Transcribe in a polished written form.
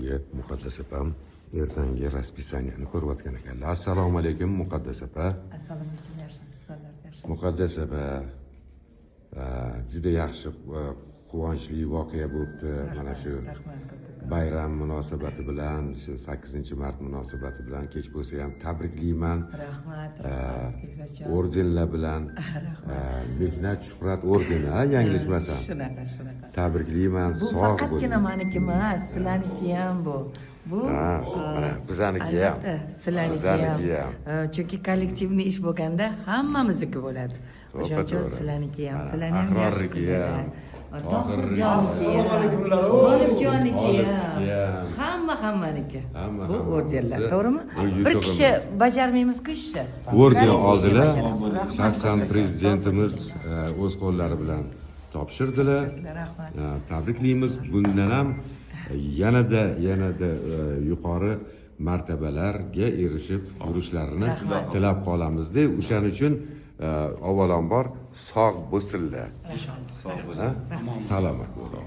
Yet Muqaddas opam ertangi raspisaniyani ko'rayotgan ekanlar. Assalomu alaykum Muqaddas opa. Assalomu alaykum, yaxshimisiz, sizlar yaxshimi? Muqaddas opa, juda yaxshi quvonchli voqea bo'libdi. Mana shu bayram munosabati bilan, shu 8-mart munosabati bilan kech bo'lsa ham tabriklayman. Rahmat, Ordenlar bilan, mehnat shuhrat ordeni, yanglishmasam. Shunaqa. Tabriklayman, Bu sog' bo'ling. faqatgina meniki emas, sizlarniki ham bu. Bu bizaniki ham. albatta, sizlarniki ham. Chunki kollektivniy ish bo'lganda hammamizniki bo'ladi. O'shaning uchun sizlarniki ham, sizlarni ham yaxshi ko'raman. Tohirjoniki ham. Hammaniki. Bu ordenlar, to'g'rimi? Bir kishi bajarmaymiz-ku ishni. Orden oldilar, shaxsan prezidentimiz o'z qo'llari bilan topshirdilar. Rahmat. Tabriklaymiz. Bundan ham yanada yuqori martabalarga erishib yurishlarini tilab qolamiz-da. O'shaning uchun avvalambor sog' bo'lsinlar. Inshaalloh. Salomat bo'ling.